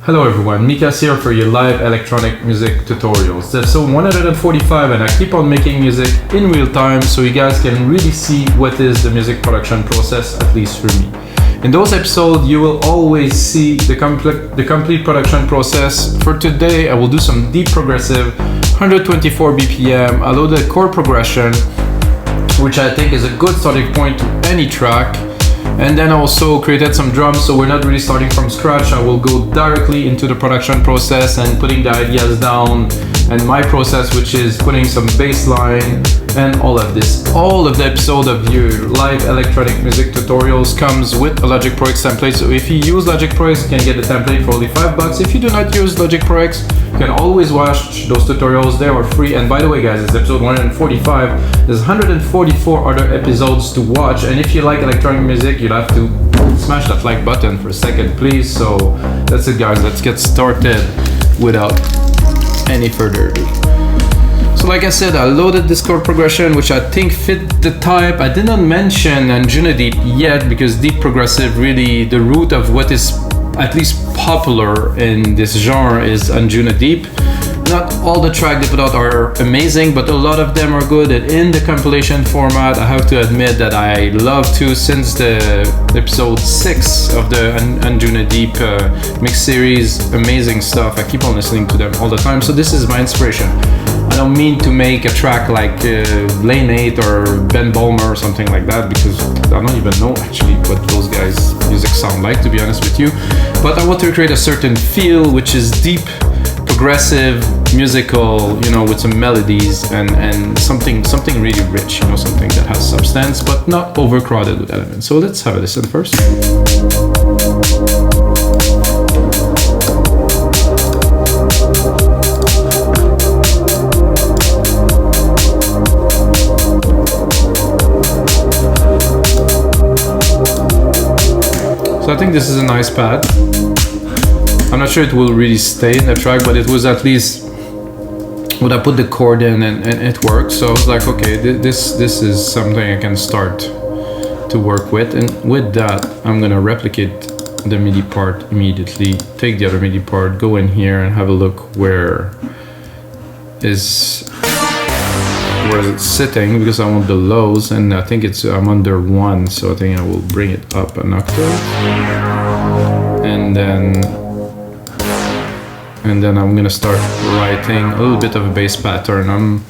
Hello everyone, Mikas here for your live electronic music tutorials. It's episode 145 and I keep on making music in real time so you guys can really see what is the music production process, at least for me. In those episodes, you will always see the complete production process. For today, I will do some deep progressive, 124 BPM, a loaded chord progression, which I think is a good starting point to any track. And then also created some drums, so we're not really starting from scratch. I will go directly into the production process and putting the ideas down, and my process, which is putting some bass line and all of this. All of the episode of your live electronic music tutorials comes with a Logic Pro X template. So if you use Logic Pro X, you can get the template for only $5. If you do not use Logic Pro X, you can always watch those tutorials. They are free. And by the way, guys, it's episode 145. There's 144 other episodes to watch. And if you like electronic music, you'll have to smash that like button for a second, please. So that's it, guys. Let's get started without any further ado. So like I said, I loaded this chord progression, which I think fit the type. I did not mention Anjunadeep yet because deep progressive, really the root of what is at least popular in this genre is Anjunadeep. Not all the tracks they put out are amazing, but a lot of them are good. And in the compilation format, I have to admit that I love to, since the episode 6 of the Anjunadeep mix series, amazing stuff. I keep on listening to them all the time. So this is my inspiration. I don't mean to make a track like Lane 8 or Ben Bulmer or something like that, because I don't even know actually what those guys' music sound like, to be honest with you. But I want to create a certain feel, which is deep, progressive, musical, you know, with some melodies and something really rich, you know, something that has substance, but not overcrowded with elements. So let's have a listen first. So I think this is a nice pad. I'm not sure it will really stay in the track, but it was at least when I put the chord in and it works. So I was like, okay, this is something I can start to work with. And with that, I'm gonna replicate the MIDI part immediately. Take the other MIDI part, go in here and have a look where is it sitting, because I want the lows, and I think I'm under 1, so I think I will bring it up an octave, and then I'm gonna start writing a little bit of a bass pattern. I'm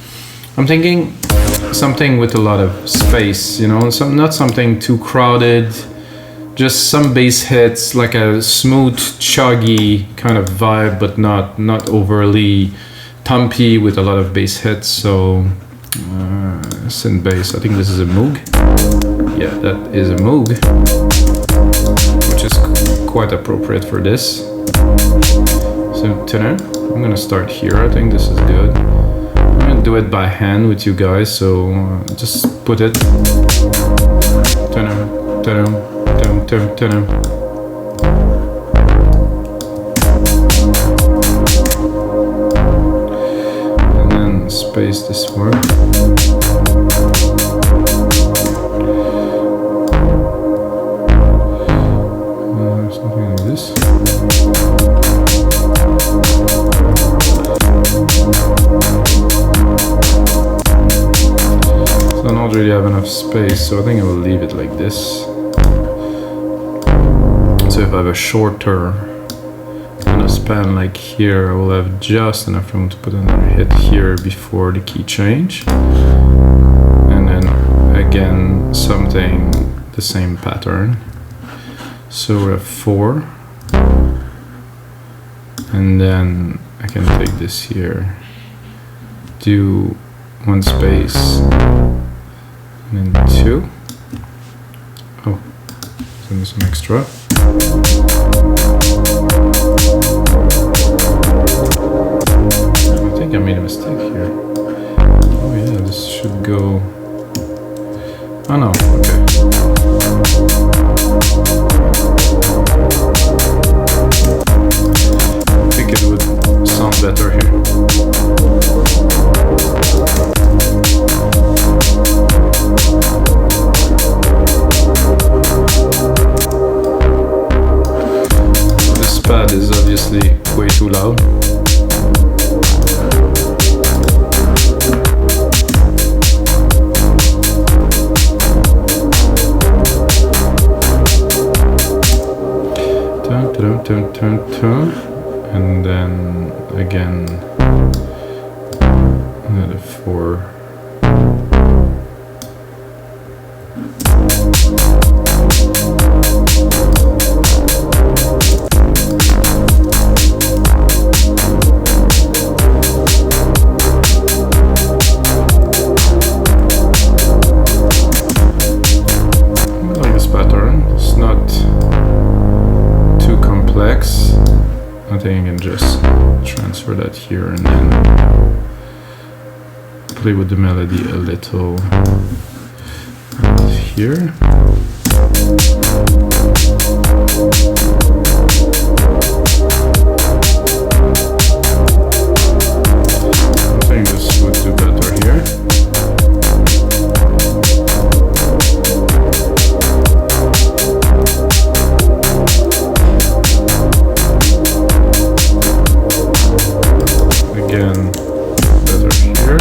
thinking something with a lot of space, you know, not something too crowded, just some bass hits, like a smooth, chuggy kind of vibe, but not overly thumpy with a lot of bass hits. So synth bass, I think this is a Moog. Yeah, that is a Moog, which is quite appropriate for this. So tenor, I'm gonna start here. I think this is good. I'm gonna do it by hand with you guys, so just put it tenor, tenor, tenor, tenor. Space this one. Something like this. So I don't really have enough space, so I think I will leave it like this. So if I have a shorter span like here, I will have just enough room to put another hit here before the key change, and then again something the same pattern. So we have 4, and then I can take this here, do 1 space, and then 2. Oh, so there's some extra. I think I made a mistake here. Oh yeah, this should go... Oh no, okay. I think it would sound better here. This pad is obviously way too loud. And then again another 4. I think I can just transfer that here and then play with the melody a little here. I think this would do better here. Again, better here.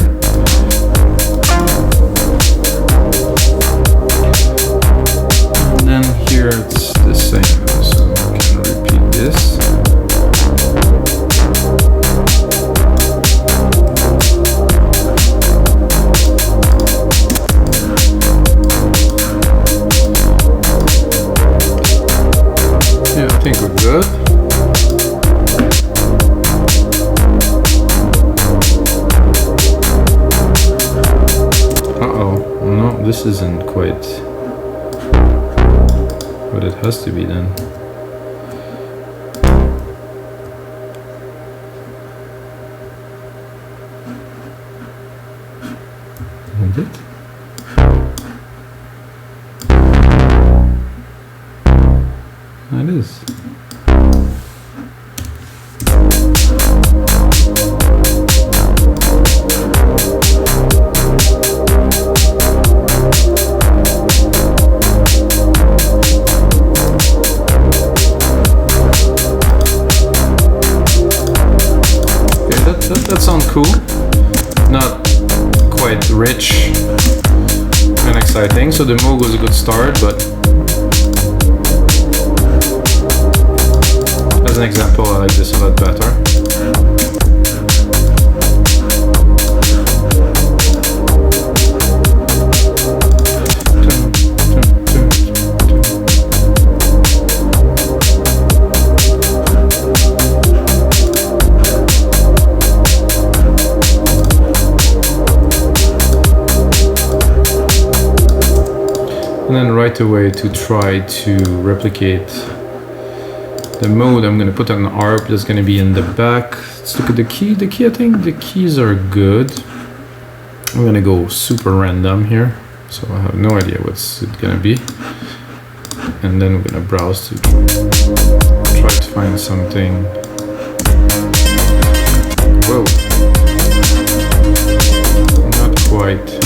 And then here it's the same, so we can repeat this. Yeah, I think we're good. This isn't quite what it has to be then. Hold it. It is. That sounds cool. Not quite rich and exciting, so the Moog was a good start, but as an example, I like this a lot better. And then right away to try to replicate the mode, I'm going to put an ARP that's going to be in the back. Let's look at the key. The key, I think the keys are good. I'm going to go super random here, so I have no idea what's it going to be. And then we're going to browse to try to find something. Whoa. Not quite.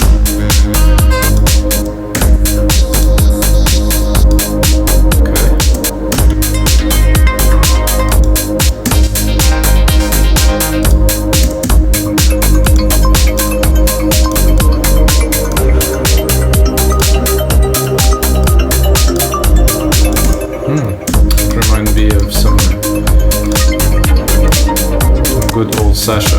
Good old Sasha.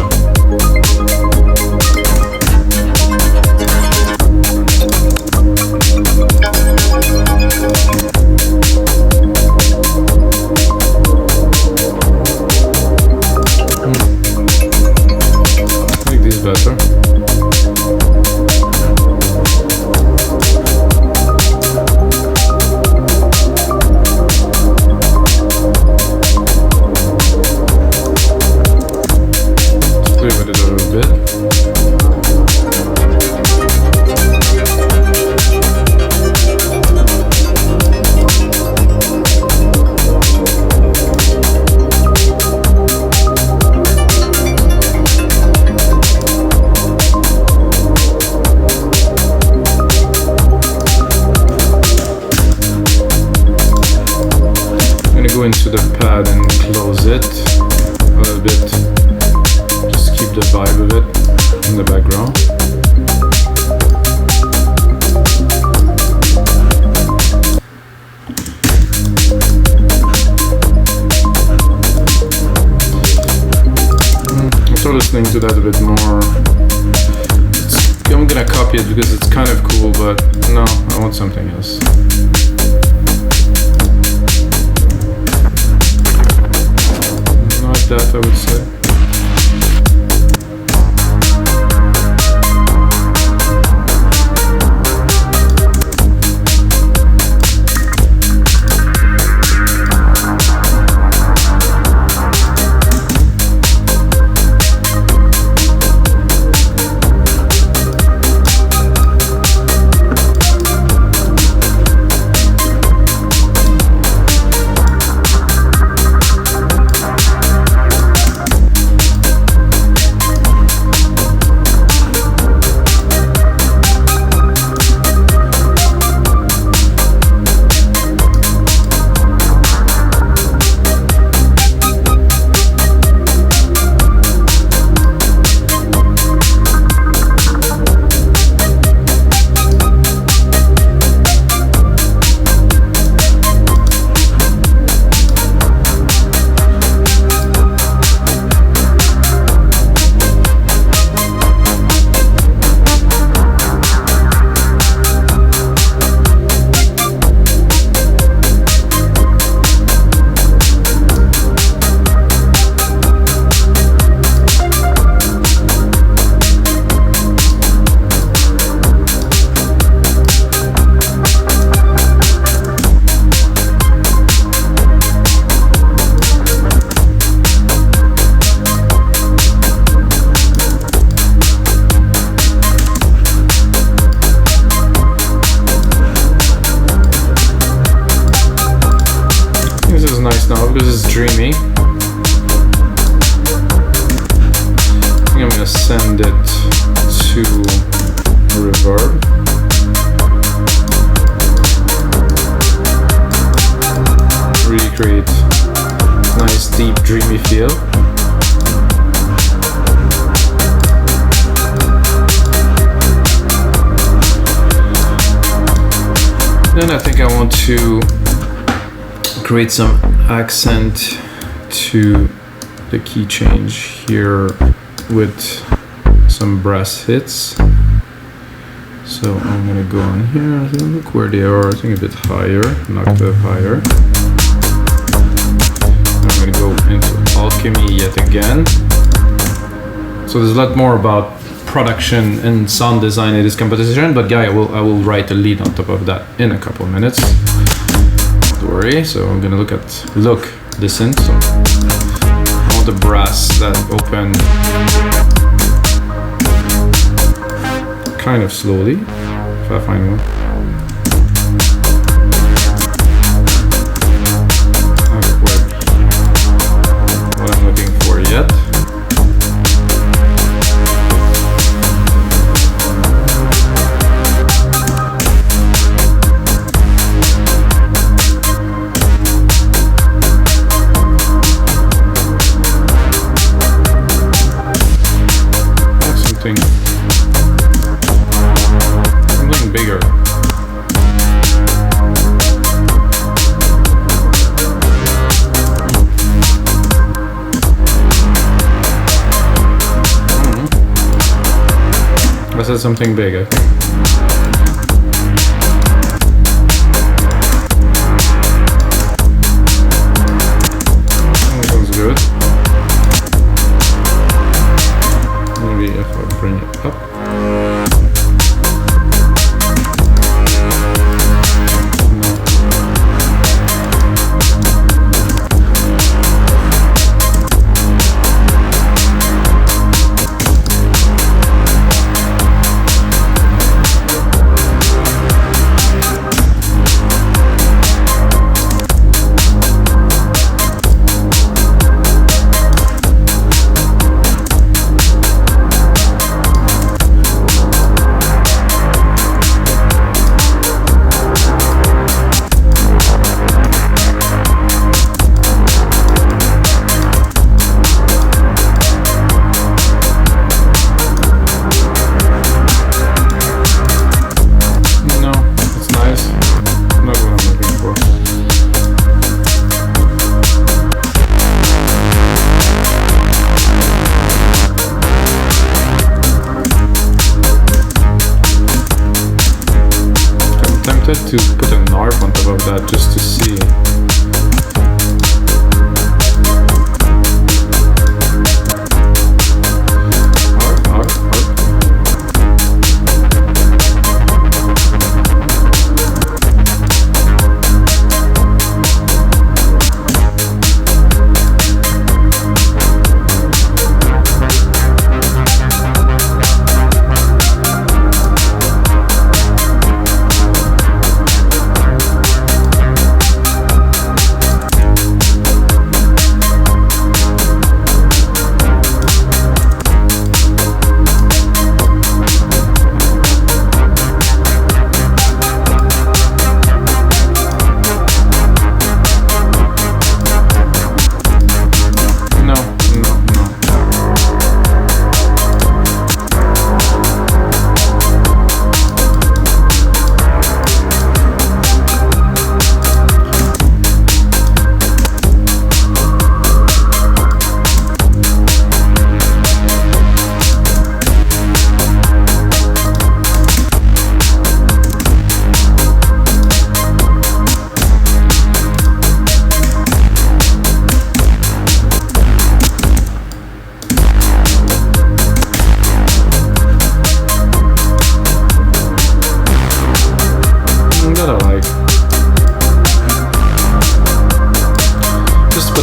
I like these better. With it a little bit. I'm going to go into the pad and close it. vibe of it in the background. Listening to that a bit more. I'm gonna copy it because it's kind of cool, but no, I want something else. Not that, I would say. This is dreamy. I think I'm gonna send it to reverb. Really create nice deep dreamy feel. Then I think I want to create some accent to the key change here with some brass hits. So I'm gonna go on here, look where they are, I think a bit higher, an octave higher. I'm gonna go into Alchemy yet again. So there's a lot more about production and sound design in this composition, but I will write a lead on top of that in a couple of minutes. Don't worry. So I'm gonna look dissonant. So I want the brass that open kind of slowly, if I find one. Not quite what I'm looking for yet. Something bigger. I said something big, I think. That sounds good. Maybe if I bring it up. to put an harp on top of that just to see.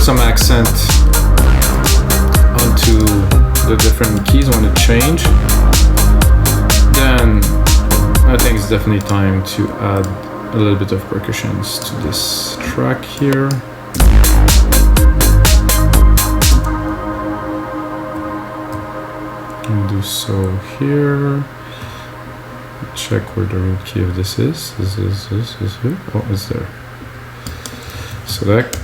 Some accent onto the different keys when it change, then I think it's definitely time to add a little bit of percussions to this track here. And do so here. Check where the root key of this is. This is here. Oh, it's there. Select.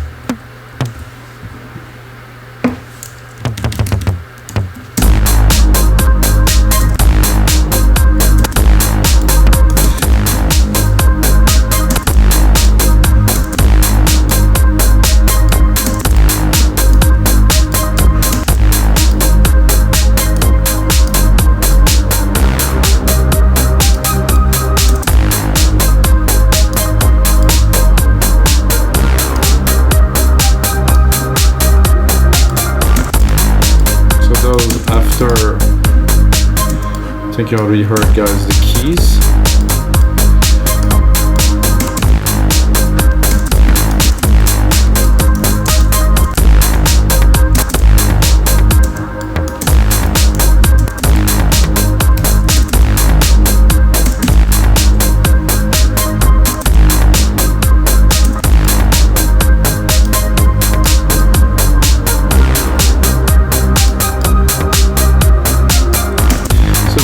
I think you already heard, guys, the keys.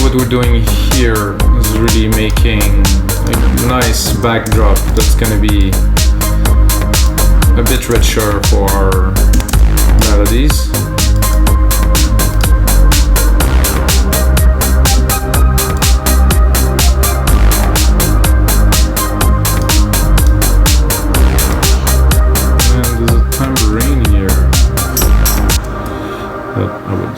What we're doing here is really making a nice backdrop that's going to be a bit richer for our melodies. And there's a tambourine here that I would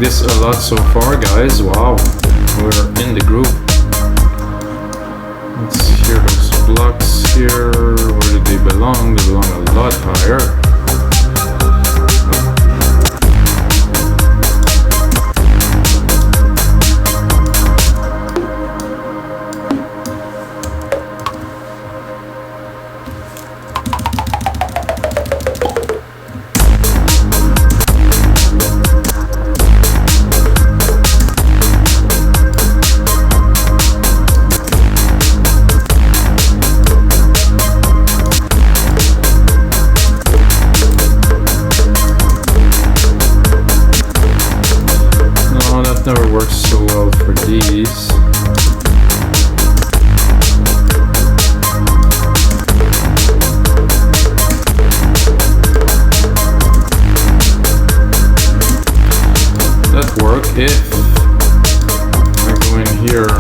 this a lot so far, guys. Wow, we're in the groove. Let's hear those blocks here, where do they belong? They belong a lot higher. Never works so well for these. That work if I go in here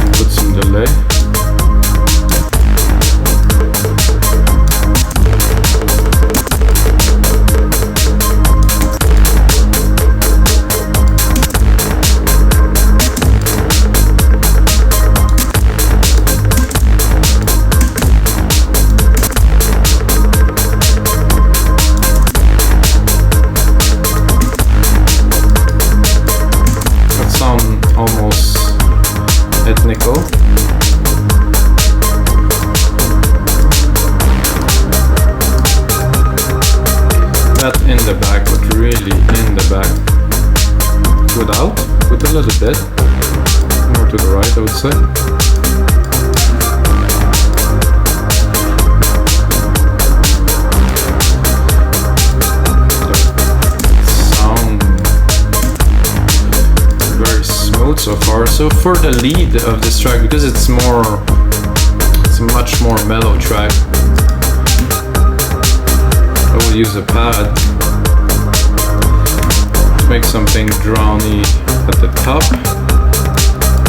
and put some delay. Almost ethnical. That in the back, but really in the back. With a little bit more to the right, I would say. So far. So for the lead of this track, because it's a much more mellow track, I will use a pad to make something drowny at the top.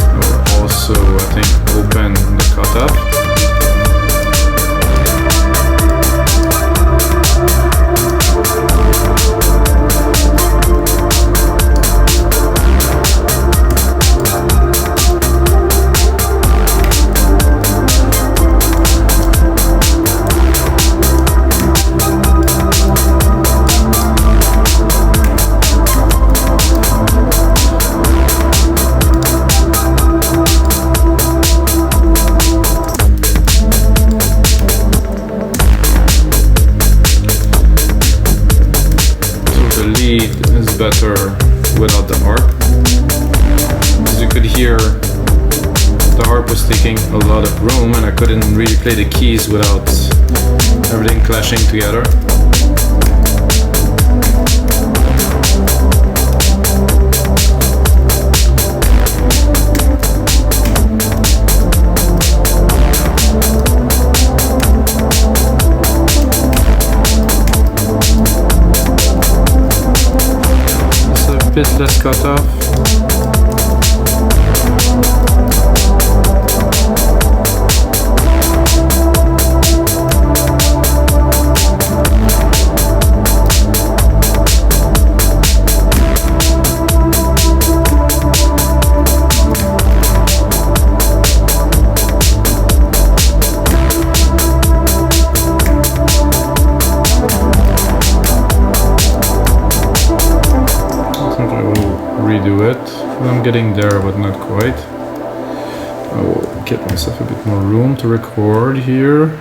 I will also, I think, open the cut up. Better without the harp. As you could hear, the harp was taking a lot of room and I couldn't really play the keys without everything clashing together. Bit less cut off. Redo it. I'm getting there, but not quite. I will get myself a bit more room to record here.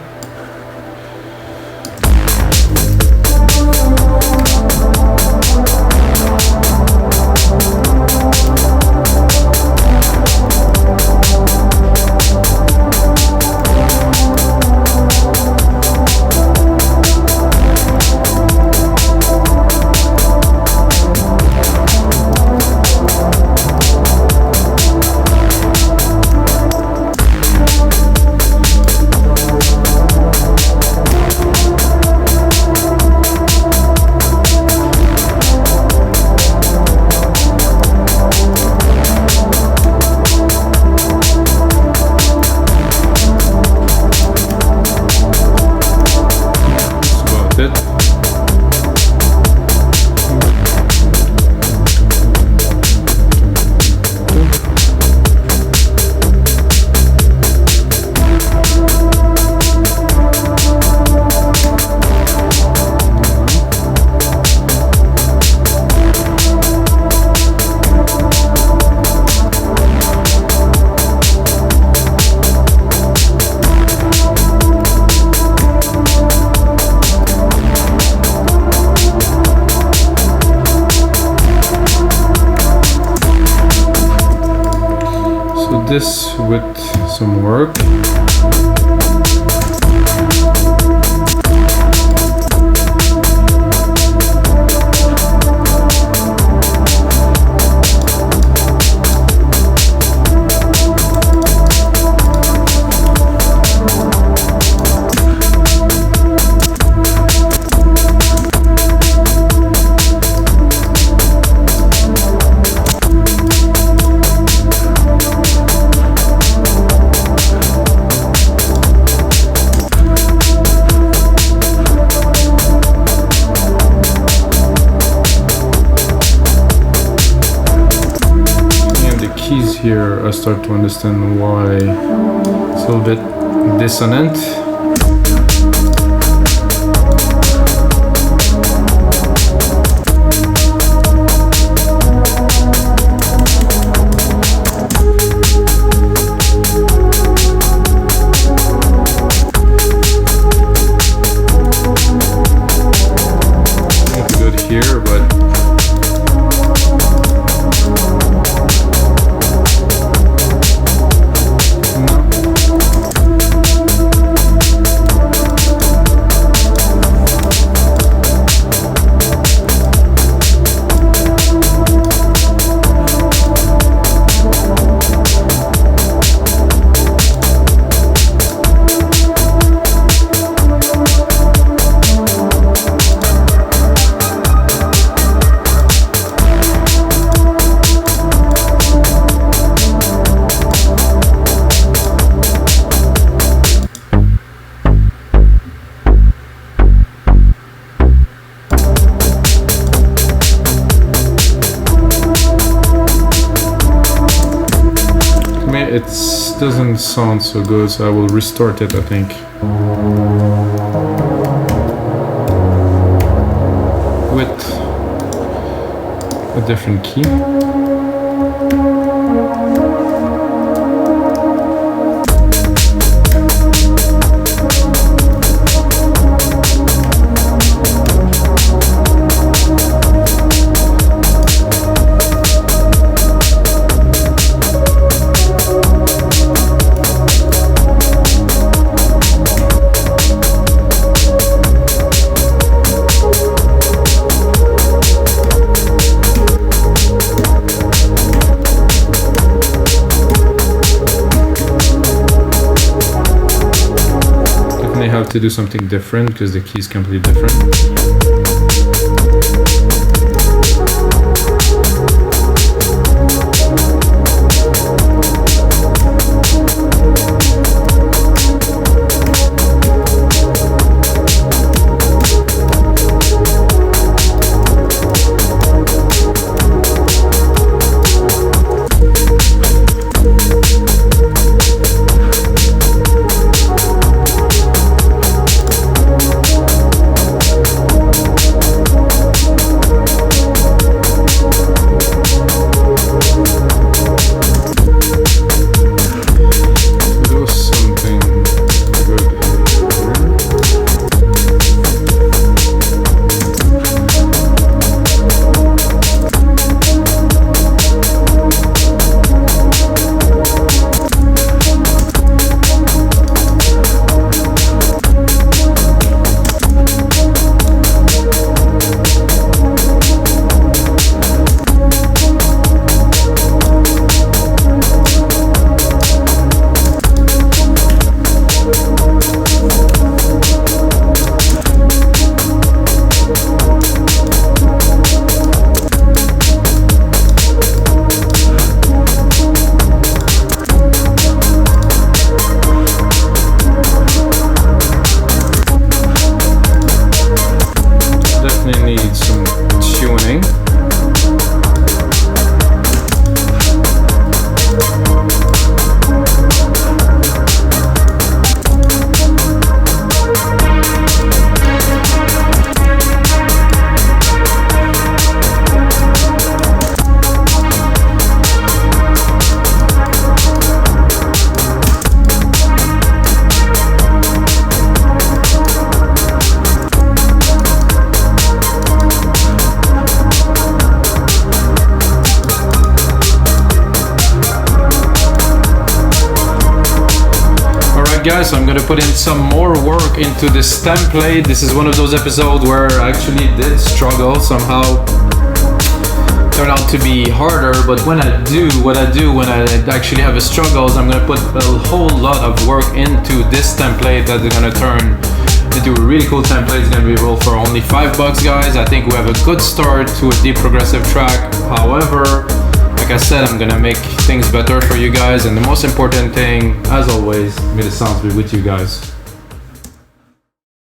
this with some work. Here I start to understand why it's a little bit dissonant. It's good here, but it doesn't sound so good, so I will restart it, I think. With a different key. To do something different because the key is completely different. guys, so I'm gonna put in some more work into this template. This is one of those episodes where I actually did struggle somehow. Turned out to be harder, but when I do when I actually have a struggle is I'm gonna put a whole lot of work into this template that is gonna turn into a really cool template. It's gonna be available for only $5, guys. I think we have a good start to a deep progressive track. However, like I said, I'm gonna make things better for you guys, and the most important thing, as always, may the sounds be with you guys.